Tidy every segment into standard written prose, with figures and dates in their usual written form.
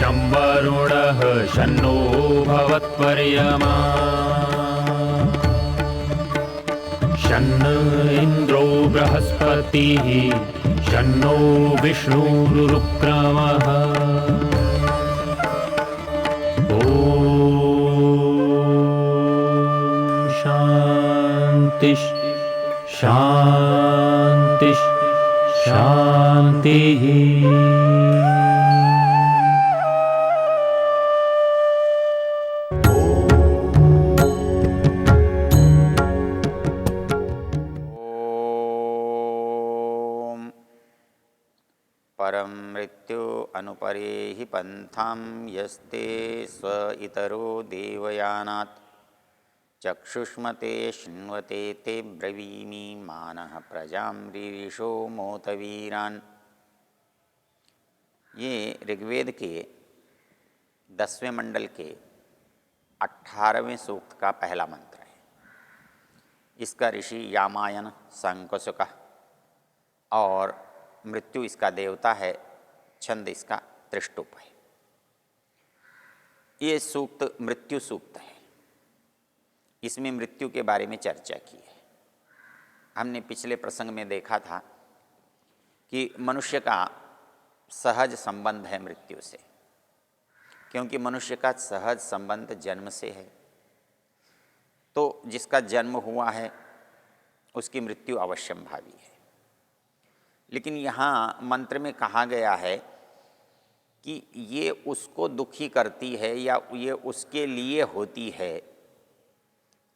शं वरुणः शन्नो भवत्वर्यमा शन्न इन्द्रो बृहस्पतिः शन्नो विष्णुरुक्रमः ॐ शान्ति शान्ति शान्तिः। परं मृत्यु अनुपरेहि पंथां यस्ते स्व इतरो देवयानात् चक्षुष्मते शृण्वते ते ब्रवीमि मानः प्रजां रीरिषो मोतवीरान्। ये ऋग्वेद के 10वें मंडल के 18वें सूक्त का पहला मंत्र है। इसका ऋषि यामायन संकसुक और मृत्यु इसका देवता है, छंद इसका त्रिष्टुप है। ये सूक्त मृत्यु सूक्त है। इसमें मृत्यु के बारे में चर्चा की है। हमने पिछले प्रसंग में देखा था कि मनुष्य का सहज संबंध है मृत्यु से, क्योंकि मनुष्य का सहज संबंध जन्म से है। तो जिसका जन्म हुआ है उसकी मृत्यु अवश्यंभावी है। लेकिन यहाँ मंत्र में कहा गया है कि ये उसको दुखी करती है या ये उसके लिए होती है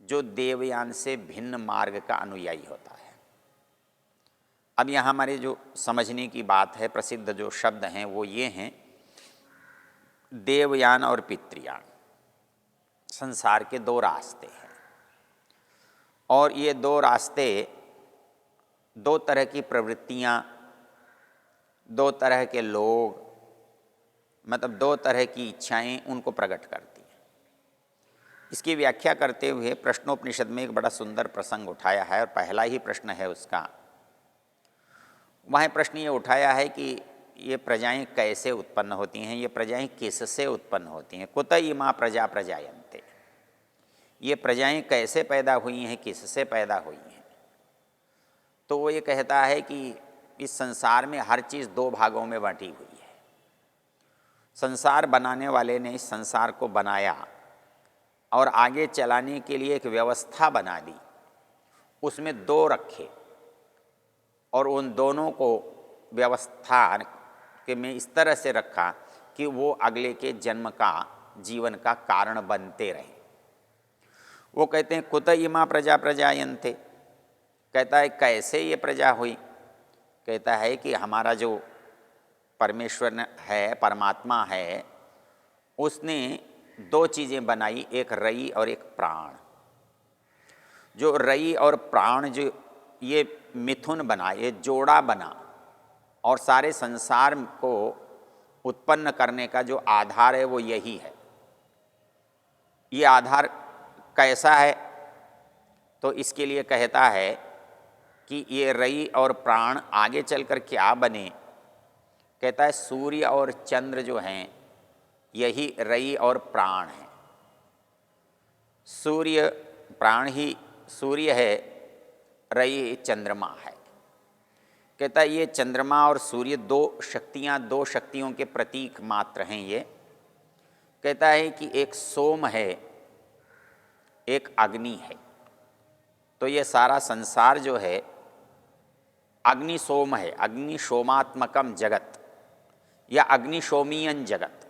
जो देवयान से भिन्न मार्ग का अनुयायी होता है। अब यहाँ हमारे जो समझने की बात है, प्रसिद्ध जो शब्द हैं वो ये हैं, देवयान और पितृयान। संसार के दो रास्ते हैं और ये दो रास्ते दो तरह की प्रवृत्तियाँ, दो तरह के लोग, मतलब दो तरह की इच्छाएं उनको प्रकट करती हैं। इसकी व्याख्या करते हुए प्रश्नोपनिषद में एक बड़ा सुंदर प्रसंग उठाया है और पहला ही प्रश्न है उसका। वहाँ प्रश्न ये उठाया है कि ये प्रजाएं कैसे उत्पन्न होती हैं, ये प्रजाएं किससे उत्पन्न होती हैं। कुत इमा प्रजा प्रजायन्ते, ये प्रजाएं कैसे पैदा हुई हैं, किससे पैदा हुई हैं। तो वो ये कहता है कि इस संसार में हर चीज़ दो भागों में बांटी हुई है। संसार बनाने वाले ने इस संसार को बनाया और आगे चलाने के लिए एक व्यवस्था बना दी, उसमें दो रखे और उन दोनों को व्यवस्था के में इस तरह से रखा कि वो अगले के जन्म का, जीवन का कारण बनते रहे। वो कहते हैं कुत इमा प्रजा प्रजायन्ते, कहता है कैसे ये प्रजा हुई। कहता है कि हमारा जो परमेश्वर है, परमात्मा है, उसने दो चीज़ें बनाई, एक रई और एक प्राण। जो रई और प्राण जो ये मिथुन बना, ये जोड़ा बना और सारे संसार को उत्पन्न करने का जो आधार है वो यही है। ये आधार कैसा है, तो इसके लिए कहता है कि ये रई और प्राण आगे चलकर क्या बने। कहता है सूर्य और चंद्र जो हैं यही रई और प्राण हैं। सूर्य प्राण ही सूर्य है, रई चंद्रमा है। कहता है ये चंद्रमा और सूर्य दो शक्तियाँ, दो शक्तियों के प्रतीक मात्र हैं ये। कहता है कि एक सोम है, एक अग्नि है। तो ये सारा संसार जो है अग्नि सोम है, अग्नि सोमात्मकम जगत या अग्निशोमीयन जगत।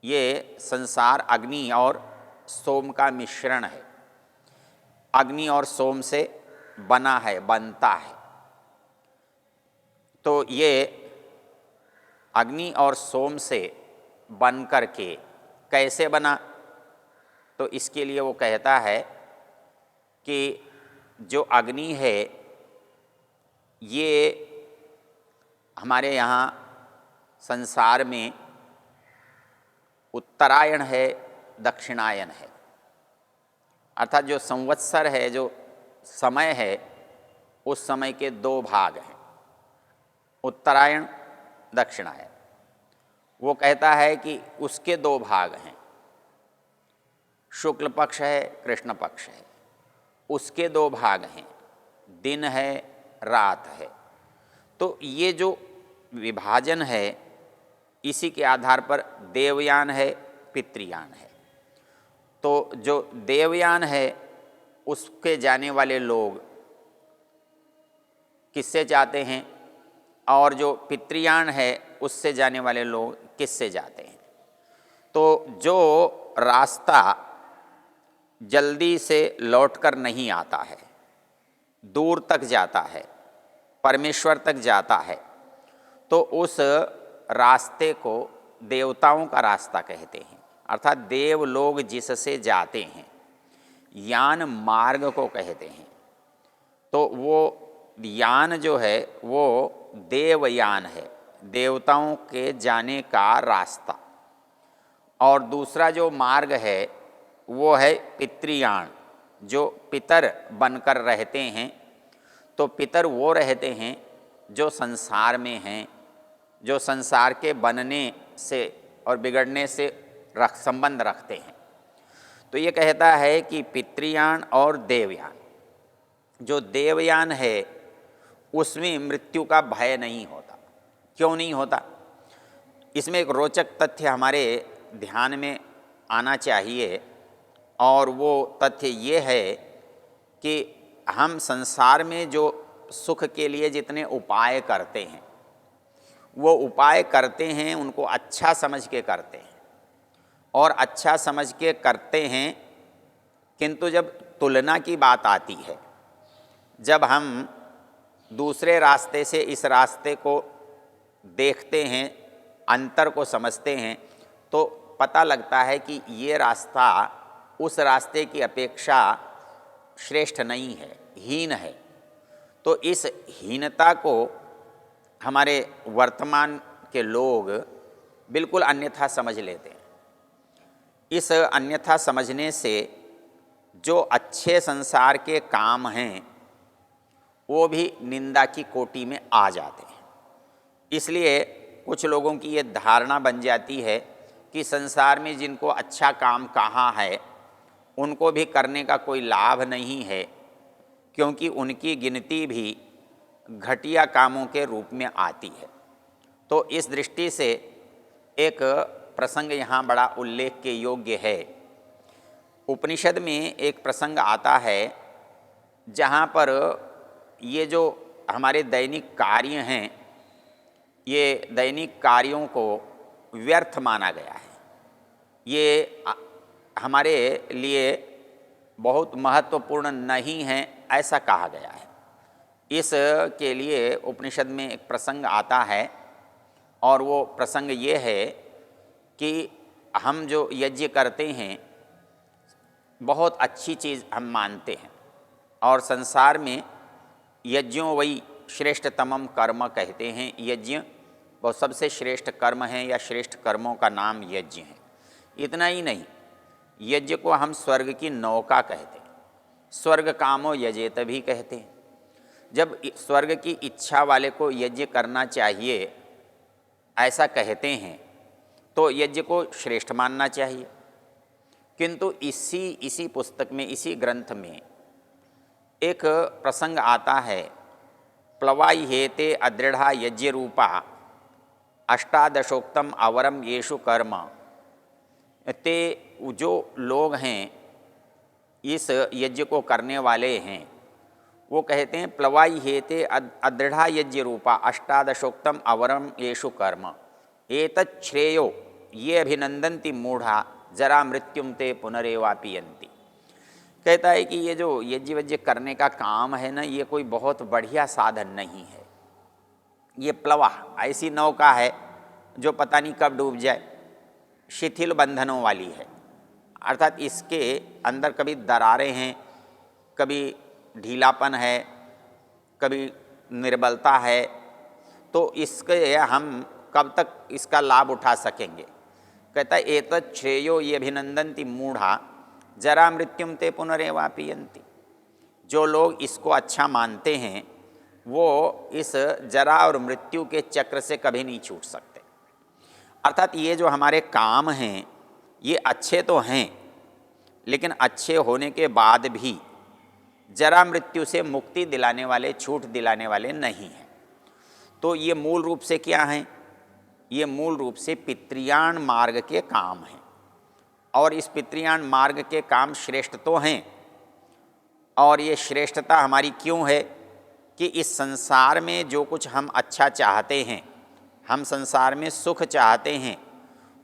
ये संसार अग्नि और सोम का मिश्रण है, अग्नि और सोम से बना है, बनता है। तो ये अग्नि और सोम से बन कर के कैसे बना, तो इसके लिए वो कहता है कि जो अग्नि है ये हमारे यहाँ संसार में उत्तरायण है, दक्षिणायन है। अर्थात जो संवत्सर है, जो समय है, उस समय के दो भाग हैं, उत्तरायण, दक्षिणायन। वो कहता है कि उसके दो भाग हैं, शुक्ल पक्ष है, कृष्ण पक्ष है, उसके दो भाग हैं, दिन है, रात है। तो ये जो विभाजन है इसी के आधार पर देवयान है, पितृयान है। तो जो देवयान है उसके जाने वाले लोग किससे जाते हैं, और जो पितृयान है उससे जाने वाले लोग किससे जाते हैं। तो जो रास्ता जल्दी से लौटकर नहीं आता है, दूर तक जाता है, परमेश्वर तक जाता है, तो उस रास्ते को देवताओं का रास्ता कहते हैं। अर्थात देव लोग जिससे जाते हैं, यान मार्ग को कहते हैं। तो वो यान जो है वो देवयान है, देवताओं के जाने का रास्ता। और दूसरा जो मार्ग है वो है पितृयान, जो पितर बनकर रहते हैं। तो पितर वो रहते हैं जो संसार में हैं, जो संसार के बनने से और बिगड़ने से संबंध रखते हैं। तो ये कहता है कि पितृयान और देवयान, जो देवयान है उसमें मृत्यु का भय नहीं होता। क्यों नहीं होता? इसमें एक रोचक तथ्य हमारे ध्यान में आना चाहिए, और वो तथ्य ये है कि हम संसार में जो सुख के लिए जितने उपाय करते हैं, वो उपाय करते हैं उनको अच्छा समझ के करते हैं, और अच्छा समझ के करते हैं। किंतु जब तुलना की बात आती है, जब हम दूसरे रास्ते से इस रास्ते को देखते हैं, अंतर को समझते हैं, तो पता लगता है कि ये रास्ता उस रास्ते की अपेक्षा श्रेष्ठ नहीं है, हीन है। तो इस हीनता को हमारे वर्तमान के लोग बिल्कुल अन्यथा समझ लेते हैं। इस अन्यथा समझने से जो अच्छे संसार के काम हैं वो भी निंदा की कोटि में आ जाते हैं। इसलिए कुछ लोगों की ये धारणा बन जाती है कि संसार में जिनको अच्छा काम कहाँ है उनको भी करने का कोई लाभ नहीं है, क्योंकि उनकी गिनती भी घटिया कामों के रूप में आती है। तो इस दृष्टि से एक प्रसंग यहाँ बड़ा उल्लेख के योग्य है। उपनिषद में एक प्रसंग आता है जहाँ पर ये जो हमारे दैनिक कार्य हैं, ये दैनिक कार्यों को व्यर्थ माना गया है। ये हमारे लिए बहुत महत्वपूर्ण नहीं है, ऐसा कहा गया है। इस के लिए उपनिषद में एक प्रसंग आता है, और वो प्रसंग ये है कि हम जो यज्ञ करते हैं बहुत अच्छी चीज़ हम मानते हैं, और संसार में यज्ञों वही श्रेष्ठतमम कर्म कहते हैं। यज्ञ वो सबसे श्रेष्ठ कर्म है, या श्रेष्ठ कर्मों का नाम यज्ञ है। इतना ही नहीं, यज्ञ को हम स्वर्ग की नौका कहते हैं, स्वर्ग कामो यजेत भी कहते हैं। जब स्वर्ग की इच्छा वाले को यज्ञ करना चाहिए ऐसा कहते हैं, तो यज्ञ को श्रेष्ठ मानना चाहिए। किंतु इसी पुस्तक में, इसी ग्रंथ में एक प्रसंग आता है, प्लवाई हेते अदृढ़ा यज्ञ रूपा अष्टादशोक्तम अवरम येषु कर्म। ते जो लोग हैं इस यज्ञ को करने वाले हैं, वो कहते हैं प्लवाई हेते अदृढ़ा यज्ञ रूपा अष्टादशोक्तम अवरम येषु कर्म एतत् श्रेयो ये अभिनंदन्ति मूढ़ा जरा मृत्युम ते पुनरेवापियन्ति। कहता है कि ये जो यज्ञ वज्ञ करने का काम है ना, ये कोई बहुत बढ़िया साधन नहीं है। ये प्लवा ऐसी नौका है जो पता नहीं कब डूब जाए, शिथिल बंधनों वाली है। अर्थात इसके अंदर कभी दरारें हैं, कभी ढीलापन है, कभी निर्बलता है। तो इसके हम कब तक इसका लाभ उठा सकेंगे? कहता है एतत् श्रेयो ये अभिनंदन्ति मूढ़ा जरा मृत्युम ते पुनरेवापियन्ति। जो लोग इसको अच्छा मानते हैं वो इस जरा और मृत्यु के चक्र से कभी नहीं छूट सकते। अर्थात ये जो हमारे काम हैं ये अच्छे तो हैं, लेकिन अच्छे होने के बाद भी जरा मृत्यु से मुक्ति दिलाने वाले, छूट दिलाने वाले नहीं हैं। तो ये मूल रूप से क्या हैं? ये मूल रूप से पितृयान मार्ग के काम हैं। और इस पितृयान मार्ग के काम श्रेष्ठ तो हैं, और ये श्रेष्ठता हमारी क्यों है कि इस संसार में जो कुछ हम अच्छा चाहते हैं, हम संसार में सुख चाहते हैं,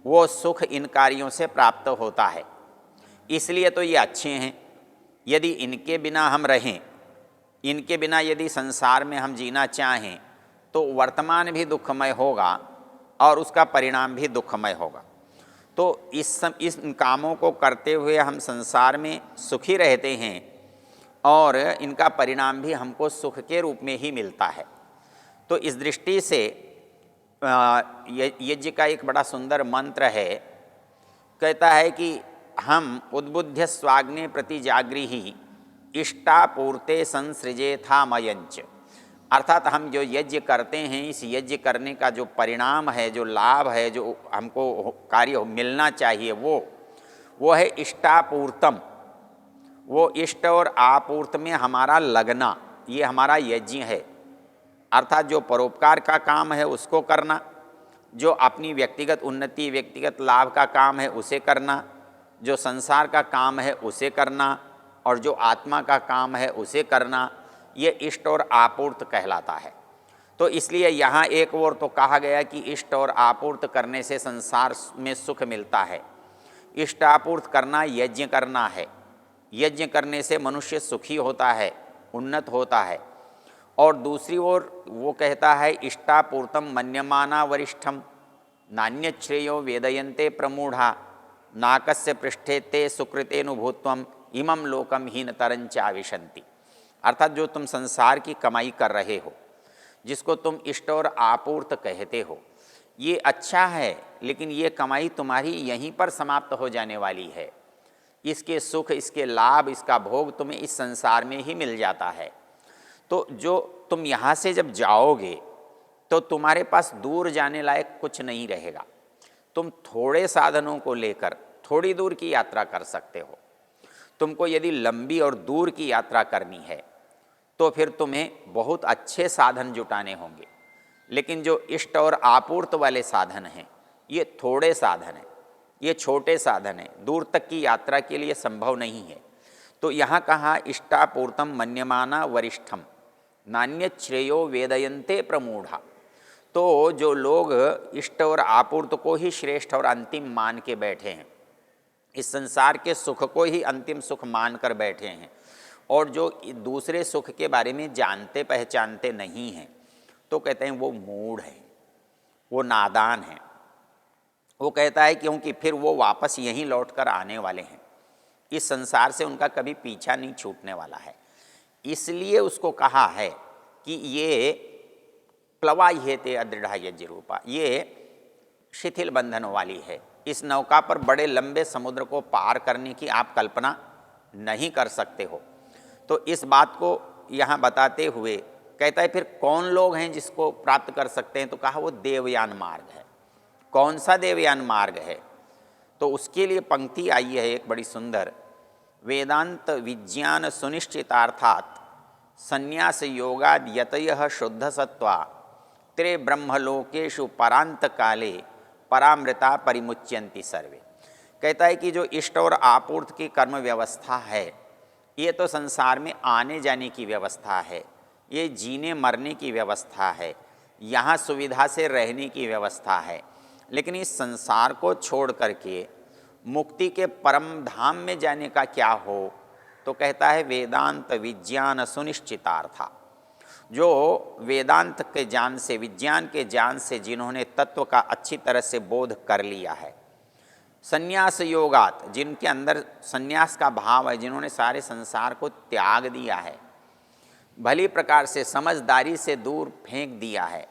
वो सुख इन कार्यों से प्राप्त होता है, इसलिए तो ये अच्छे हैं। यदि इनके बिना हम रहें, इनके बिना यदि संसार में हम जीना चाहें, तो वर्तमान भी दुखमय होगा और उसका परिणाम भी दुखमय होगा। तो इस कामों को करते हुए हम संसार में सुखी रहते हैं और इनका परिणाम भी हमको सुख के रूप में ही मिलता है। तो इस दृष्टि से यज्ञ का एक बड़ा सुंदर मंत्र है, कहता है कि हम उद्बुद्ध्य स्वाग्ने प्रति जागृहि इष्टापूर्ते संसृजेथा मयंच। अर्थात हम जो यज्ञ करते हैं, इस यज्ञ करने का जो परिणाम है, जो लाभ है, जो हमको कार्य मिलना चाहिए, वो है इष्टापूर्तम। वो इष्ट और आपूर्त में हमारा लगना, ये हमारा यज्ञ है। अर्थात जो परोपकार का काम है उसको करना, जो अपनी व्यक्तिगत उन्नति, व्यक्तिगत लाभ का काम है उसे करना, जो संसार का काम है उसे करना, और जो आत्मा का काम है उसे करना, ये इष्ट और आपूर्त कहलाता है। तो इसलिए यहाँ एक ओर तो कहा गया कि इष्ट और आपूर्त करने से संसार में सुख मिलता है, इष्टापूर्त करना यज्ञ करना है, यज्ञ करने से मनुष्य सुखी होता है, उन्नत होता है। और दूसरी ओर वो कहता है इष्टापूर्तम मन्यमाना वरिष्ठम नान्यश्रेयो वेदयन्ते प्रमूढ़ा नाकस्य पृष्ठे ते सुकृतेनुभूत्वम इमं लोकम हीनतरंच आविशन्ति। अर्थात जो तुम संसार की कमाई कर रहे हो, जिसको तुम इष्ट और आपूर्त कहते हो, ये अच्छा है, लेकिन ये कमाई तुम्हारी यहीं पर समाप्त हो जाने वाली है। इसके सुख, इसके लाभ, इसका भोग तुम्हें इस संसार में ही मिल जाता है। तो जो तुम यहाँ से जब जाओगे तो तुम्हारे पास दूर जाने लायक कुछ नहीं रहेगा। तुम थोड़े साधनों को लेकर थोड़ी दूर की यात्रा कर सकते हो। तुमको यदि लंबी और दूर की यात्रा करनी है तो फिर तुम्हें बहुत अच्छे साधन जुटाने होंगे, लेकिन जो इष्ट और आपूर्त वाले साधन हैं ये थोड़े साधन हैं, ये छोटे साधन हैं, दूर तक की यात्रा के लिए संभव नहीं है। तो यहाँ कहा इष्टापूर्तम मन्यमाना वरिष्ठम नान्यत श्रेयो वेदयन्ते प्रमूढ़ा। तो जो लोग इष्ट और आपूर्त को ही श्रेष्ठ और अंतिम मान के बैठे हैं, इस संसार के सुख को ही अंतिम सुख मान कर बैठे हैं, और जो दूसरे सुख के बारे में जानते पहचानते नहीं हैं, तो कहते हैं वो मूढ़ है, वो नादान है। वो कहता है क्योंकि फिर वो वापस यहीं लौट कर आने वाले हैं, इस संसार से उनका कभी पीछा नहीं छूटने वाला है। इसलिए उसको कहा है कि ये प्लवाह्यते अदृढ़ा यज्ञ रूपा, ये शिथिल बंधन वाली है। इस नौका पर बड़े लंबे समुद्र को पार करने की आप कल्पना नहीं कर सकते हो। तो इस बात को यहाँ बताते हुए कहता है फिर कौन लोग हैं जिसको प्राप्त कर सकते हैं? तो कहा वो देवयान मार्ग है। कौन सा देवयान मार्ग है? तो उसके लिए पंक्ति आई है एक बड़ी सुंदर, वेदांत विज्ञान सुनिश्चितार्थात संन्यास योगाद यतयः शुद्ध सत्वा त्रे ब्रह्मलोकेषु परांत काले परामृता परिमुच्यन्ति सर्वे। कहता है कि जो इष्ट और आपूर्त की कर्म व्यवस्था है, ये तो संसार में आने जाने की व्यवस्था है, ये जीने मरने की व्यवस्था है, यहाँ सुविधा से रहने की व्यवस्था है। लेकिन इस संसार को छोड़ करके मुक्ति के परम धाम में जाने का क्या हो? तो कहता है वेदांत विज्ञान सुनिश्चितार्था। जो वेदांत के ज्ञान से, विज्ञान के ज्ञान से जिन्होंने तत्व का अच्छी तरह से बोध कर लिया है, संन्यास योगात, जिनके अंदर संन्यास का भाव है, जिन्होंने सारे संसार को त्याग दिया है, भली प्रकार से समझदारी से दूर फेंक दिया है,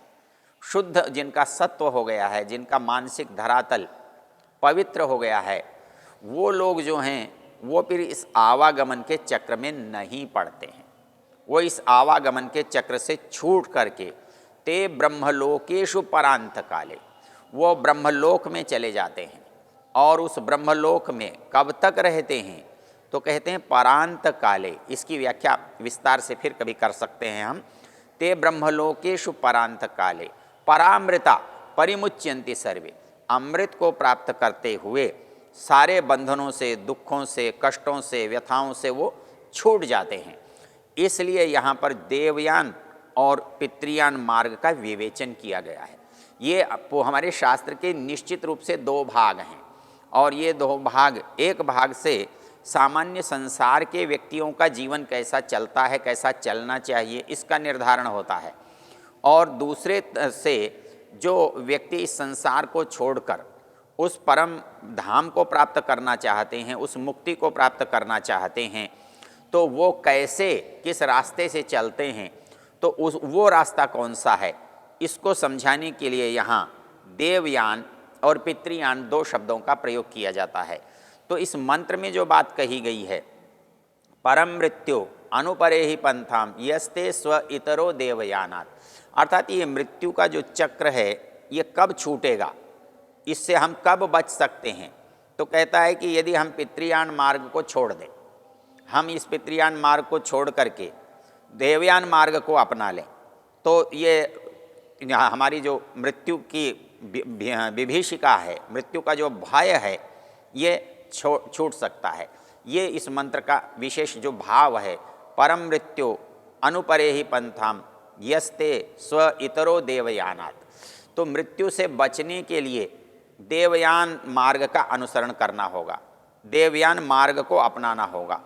शुद्ध जिनका सत्व हो गया है, जिनका मानसिक धरातल पवित्र हो गया है, वो लोग जो हैं वो फिर इस आवागमन के चक्र में नहीं पड़ते हैं। वो इस आवागमन के चक्र से छूट करके ते ब्रह्मलोकेषु परांत काले, वो ब्रह्मलोक में चले जाते हैं। और उस ब्रह्मलोक में कब तक रहते हैं? तो कहते हैं परांत काले। इसकी व्याख्या विस्तार से फिर कभी कर सकते हैं हम। ते ब्रह्मलोकेषु परांत काले परामृता परिमुच्यन्ति सर्वे। अमृत को प्राप्त करते हुए सारे बंधनों से, दुखों से, कष्टों से, व्यथाओं से वो छूट जाते हैं। इसलिए यहाँ पर देवयान और पितृयान मार्ग का विवेचन किया गया है। ये हमारे शास्त्र के निश्चित रूप से दो भाग हैं, और ये दो भाग, एक भाग से सामान्य संसार के व्यक्तियों का जीवन कैसा चलता है, कैसा चलना चाहिए, इसका निर्धारण होता है, और दूसरे से जो व्यक्ति इस संसार को छोड़कर उस परम धाम को प्राप्त करना चाहते हैं, उस मुक्ति को प्राप्त करना चाहते हैं, तो वो कैसे, किस रास्ते से चलते हैं, तो वो रास्ता कौन सा है, इसको समझाने के लिए यहाँ देवयान और पितृयान दो शब्दों का प्रयोग किया जाता है। तो इस मंत्र में जो बात कही गई है, परम मृत्यु अनुपरे ही पंथाम यस्ते स्व इतरो देवयानात्, अर्थात ये मृत्यु का जो चक्र है ये कब छूटेगा, इससे हम कब बच सकते हैं? तो कहता है कि यदि हम पितृयान मार्ग को छोड़ दें, हम इस पितृयान मार्ग को छोड़ करके देवयान मार्ग को अपना लें, तो ये हमारी जो मृत्यु की विभीषिका है, मृत्यु का जो भय है, ये छूट सकता है। ये इस मंत्र का विशेष जो भाव है, परम मृत्यु अनुपरे ही पंथाम यस्ते स्व इतरो देवयानात्। तो मृत्यु से बचने के लिए देवयान मार्ग का अनुसरण करना होगा, देवयान मार्ग को अपनाना होगा।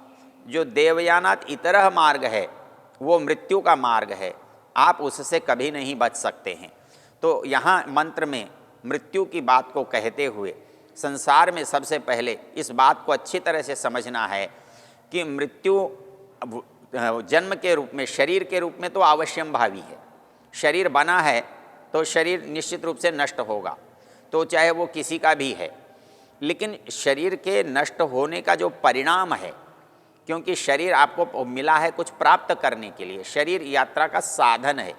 जो देवयानात् इतरह मार्ग है वो मृत्यु का मार्ग है, आप उससे कभी नहीं बच सकते हैं। तो यहाँ मंत्र में मृत्यु की बात को कहते हुए संसार में सबसे पहले इस बात को अच्छी तरह से समझना है कि मृत्यु जन्म के रूप में, शरीर के रूप में तो अवश्यम भावी है। शरीर बना है तो शरीर निश्चित रूप से नष्ट होगा, तो चाहे वो किसी का भी है। लेकिन शरीर के नष्ट होने का जो परिणाम है, क्योंकि शरीर आपको मिला है कुछ प्राप्त करने के लिए, शरीर यात्रा का साधन है,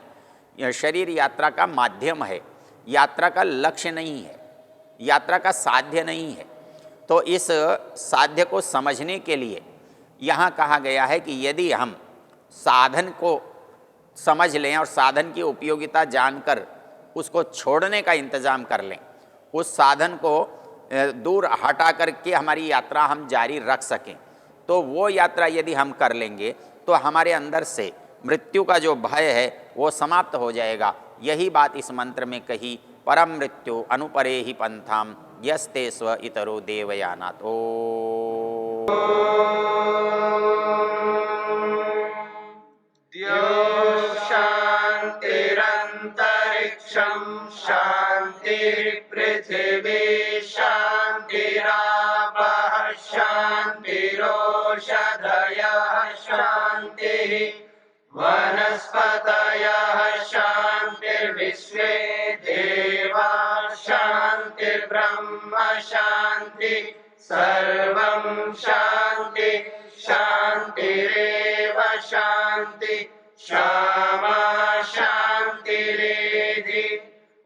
शरीर यात्रा का माध्यम है, यात्रा का लक्ष्य नहीं है, यात्रा का साध्य नहीं है। तो इस साध्य को समझने के लिए यहाँ कहा गया है कि यदि हम साधन को समझ लें और साधन की उपयोगिता जानकर उसको छोड़ने का इंतज़ाम कर लें, उस साधन को दूर हटा करके हमारी यात्रा हम जारी रख सकें, तो वो यात्रा यदि हम कर लेंगे तो हमारे अंदर से मृत्यु का जो भय है वो समाप्त हो जाएगा। यही बात इस मंत्र में कही, परम मृत्यु अनुपरे ही पंथाम यस्ते स्व इतरो देवयानात्। शांतिरंतरिक्षं शांतिर्पृथिवी शांतिरापः शांतिरोषधयः शांतिः वनस्पतयः शांतिर्विश्वे देवा शांतिर्ब्रह्म शांति सर्वं शांति शांतिरेव शांति क्षमा शांतिरेधि।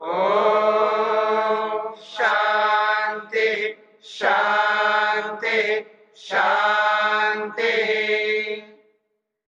ओम शांति शांति शांति।